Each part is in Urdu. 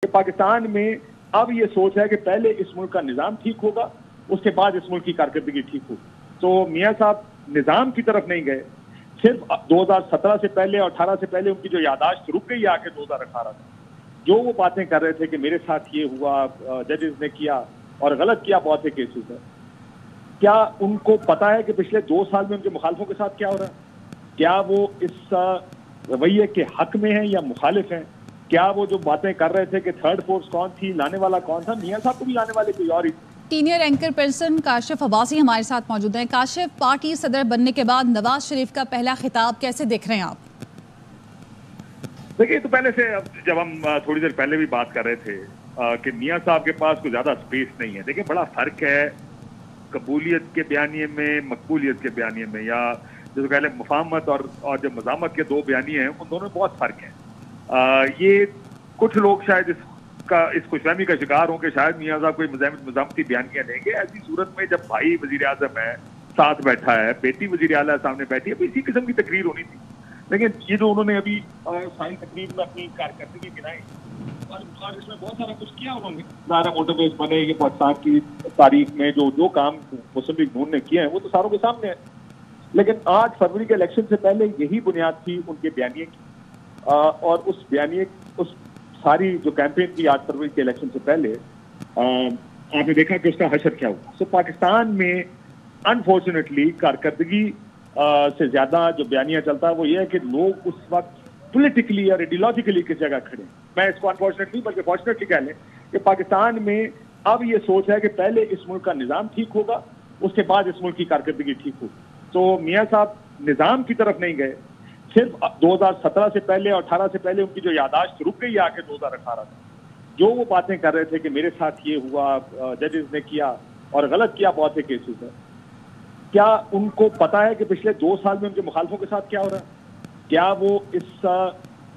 کہ پاکستان میں اب یہ سوچ ہے کہ پہلے اس ملک کا نظام ٹھیک ہوگا، اس کے بعد اس ملک کی کارکردگی ٹھیک ہوگی۔ تو میاں صاحب نظام کی طرف نہیں گئے، صرف 2017 سے پہلے اور 18 سے پہلے ان کی جو یاداشت رک گئی آ کے 2018 میں، جو وہ باتیں کر رہے تھے کہ میرے ساتھ یہ ہوا، ججز نے کیا اور غلط کیا بہت سے کیسز ہیں، کیا ان کو پتا ہے کہ پچھلے 2 سال میں ان کے مخالفوں کے ساتھ کیا ہو رہا ہے؟ کیا وہ اس رویے کے حق میں ہیں یا مخالف ہیں؟ کیا وہ جو باتیں کر رہے تھے کہ تھرڈ فورس کون تھی، لانے والا کون تھا، میاں صاحب کو بھی لانے والے کوئی اور ہی تھے۔ Senior anchor person Kashif Abbasi ہمارے ساتھ موجود ہیں۔ کاشف، پارٹی صدر بننے کے بعد نواز شریف کا پہلا خطاب کیسے دیکھ رہے ہیں آپ؟ دیکھیے، تو پہلے سے جب ہم تھوڑی دیر پہلے بھی بات کر رہے تھے کہ میاں صاحب کے پاس کوئی زیادہ سپیس نہیں ہے۔ دیکھیں، بڑا فرق ہے قبولیت کے بیانیے میں، مقبولیت کے بیانیے میں، یا جیسے پہلے مفاہمت اور جو مزاحمت کے دو بیانیے ہیں، ان دونوں میں بہت فرق ہے۔ یہ کچھ لوگ شاید اس خوش فہمی کا شکار ہوں کہ شاید میاں صاحب کوئی مزاحمتی بیانیاں دیں گے۔ ایسی صورت میں جب بھائی وزیر اعظم ہے ساتھ بیٹھا ہے، بیٹی وزیر اعلیٰ سامنے بیٹھی ہے، اسی قسم کی تقریر ہونی تھی۔ لیکن یہ جو انہوں نے ابھی ساری تقریر میں اپنی کارکردگی گنائی اور اس میں بہت سارا کچھ کیا انہوں نے، سارا موٹر بیس بنے، یہ پاکستان کی تاریخ میں جو کام مسلم لیگ نون نے کیے ہیں وہ تو ساروں کے سامنے ہے۔ لیکن آج فروری کے الیکشن سے پہلے یہی بنیاد تھی ان کے بیانیے کی، اور اس بیانیے اس ساری جو کیمپین کی آج فروری کے الیکشن سے پہلے آپ نے دیکھا کہ اس کا حشر کیا ہوا۔ سو پاکستان میں انفارچونیٹلی کارکردگی سے زیادہ جو بیانیہ چلتا ہے وہ یہ ہے کہ لوگ اس وقت پولیٹیکلی اور ایڈیولوجیکلی کس جگہ کھڑے ہیں۔ میں اس کو انفارچونیٹلی بلکہ فارچونیٹلی کہہ لیں کہ پاکستان میں اب یہ سوچ ہے کہ پہلے اس ملک کا نظام ٹھیک ہوگا، اس کے بعد اس ملک کی کارکردگی ٹھیک ہوگی۔ تو میاں صاحب نظام کی طرف نہیں گئے، صرف 2017 سے پہلے اور 18 سے پہلے ان کی جو یاداشت رک گئی آ کے 2018 میں، جو وہ باتیں کر رہے تھے کہ میرے ساتھ یہ ہوا، ججز نے کیا اور غلط کیا بہت سے کیسز ہیں، کیا ان کو پتا ہے کہ پچھلے 2 سال میں ان کے مخالفوں کے ساتھ کیا ہو رہا ہے؟ کیا وہ اس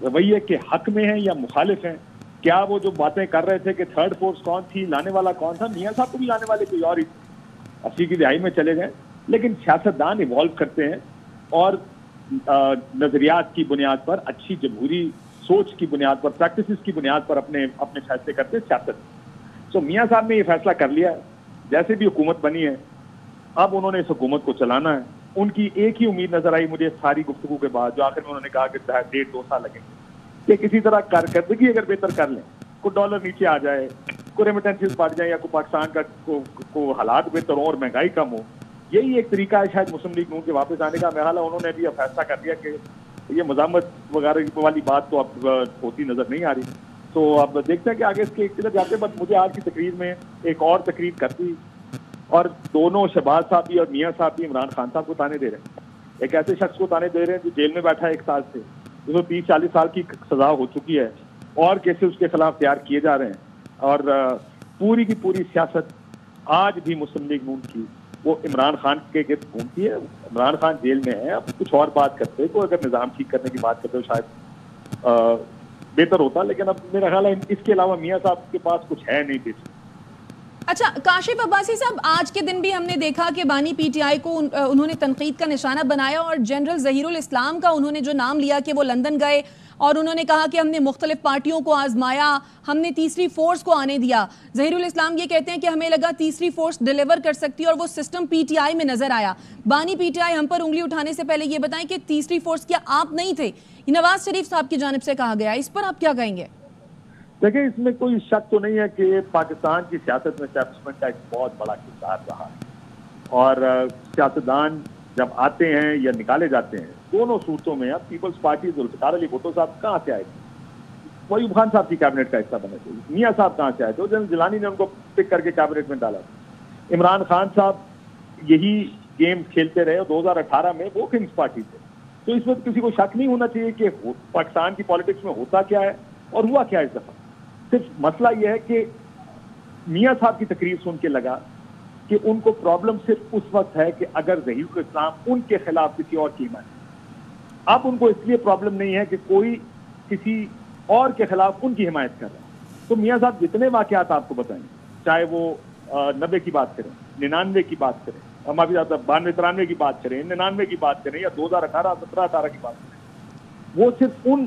رویے کے حق میں ہیں یا مخالف ہیں؟ کیا وہ جو باتیں کر رہے تھے کہ تھرڈ فورس کون تھی، لانے والا کون تھا، میاں صاحب کو بھی لانے والے کوئی اور ہی تھے، 80 کی دہائی میں چلے گئے۔ لیکن سیاستدان ایوالو کرتے ہیں اور نظریات کی بنیاد پر، اچھی جمہوری سوچ کی بنیاد پر، پریکٹسز کی بنیاد پر اپنے فیصلے کرتے ہیں سیاست۔ سو میاں صاحب نے یہ فیصلہ کر لیا ہے، جیسے بھی حکومت بنی ہے اب انہوں نے اس حکومت کو چلانا ہے۔ ان کی ایک ہی امید نظر آئی مجھے ساری گفتگو کے بعد، جو آخر میں انہوں نے کہا کہ 1.5-2 سال لگیں گے، کہ کسی طرح کارکردگی اگر بہتر کر لیں، کوئی ڈالر نیچے آ جائے، کوئی ریمیٹنسز بڑھ جائیں، یا کوئی پاکستان کا کو حالات بہتر ہوں اور مہنگائی کم ہو، یہی ایک طریقہ ہے شاید مسلم لیگ نون کے واپس آنے کا۔ میرا انہوں نے بھی فیصلہ کر دیا کہ یہ مزاحمت وغیرہ والی بات تو اب ہوتی نظر نہیں آ رہی۔ تو اب دیکھتے ہیں کہ آگے اس کے کدھر جاتے ہیں۔ بس مجھے آج کی تقریر میں ایک اور تقریر کرتی، اور دونوں شہباز صاحب بھی اور میاں صاحب بھی عمران خان صاحب کو تانے دے رہے ہیں، ایک ایسے شخص کو تانے دے رہے ہیں جو جیل میں بیٹھا ہے 1 سال سے، جس کو 30-40 سال کی سزا ہو چکی ہے، اور کیسے اس کے خلاف تیار کیے جا رہے ہیں، اور پوری کی پوری سیاست آج بھی مسلم لیگ نون کی وہ عمران خان کے گرد گھومتی ہے۔ عمران خان جیل میں ہے، اب کچھ اور بات کرتے تو اگر نظام ٹھیک کرنے کی بات کرتے تو شاید بہتر ہوتا، لیکن اب میرا خیال ہے اس کے علاوہ میاں صاحب کے پاس کچھ ہے نہیں بیسک۔ اچھا کاشف عباسی صاحب، آج کے دن بھی ہم نے دیکھا کہ بانی پی ٹی آئی کو انہوں نے تنقید کا نشانہ بنایا، اور جنرل ظہیر الاسلام کا انہوں نے جو نام لیا کہ وہ لندن گئے اور انہوں نے کہا کہ ہم نے مختلف پارٹیوں کو آزمایا، ہم نے تیسری فورس کو آنے دیا۔ ظہیر الاسلام یہ کہتے ہیں کہ ہمیں لگا تیسری فورس ڈیلیور کر سکتی ہے، اور وہ سسٹم پی ٹی آئی میں نظر آیا۔ بانی پی ٹی آئی ہم پر انگلی اٹھانے سے پہلے یہ بتائیں کہ تیسری فورس کیا آپ نہیں تھے؟ یہ نواز شریف صاحب کی جانب سے کہا گیا، اس پر آپ کیا کہیں گے؟ دیکھیں، اس میں کوئی شک تو نہیں ہے کہ پاکستان کی سیاست میں اسٹیبلشمنٹ کا ایک بہت بڑا کردار رہا ہے، اور سیاستدان جب آتے ہیں یا نکالے جاتے ہیں دونوں صورتوں میں، اب پیپلز پارٹی ذوالفقار علی بھٹو صاحب کہاں سے آئے تھے؟ وہ ایوب خان صاحب کی کیبنٹ کا حصہ بنے تھے۔ میاں صاحب کہاں سے آئے تھے؟ جنرل جیلانی نے ان کو پک کر کے کیبنٹ میں ڈالا تھا۔ عمران خان صاحب یہی گیم کھیلتے رہے، اور 2018 میں وہ کنگز پارٹی تھے۔ تو اس وقت کسی کو شک نہیں ہونا چاہیے کہ پاکستان کی پالیٹکس میں ہوتا کیا ہے اور ہوا کیا اس دفعہ۔ صرف مسئلہ یہ ہے کہ میاں صاحب کی تقریر سن کے لگا کہ ان کو پرابلم صرف اس وقت ہے کہ اگر ظہیر الاسلام ان کے خلاف کسی اور کی حمایت، اب ان کو اس لیے پرابلم نہیں ہے کہ کوئی کسی اور کے خلاف ان کی حمایت کر رہا ہے۔ تو میاں صاحب جتنے واقعات آپ کو بتائیں، چاہے وہ 90 کی بات کریں، 99 کی بات کریں، ہم ابھی 92-93 کی بات کریں، 99 کی بات کریں، یا 2018-17-18 کی بات کریں، وہ صرف ان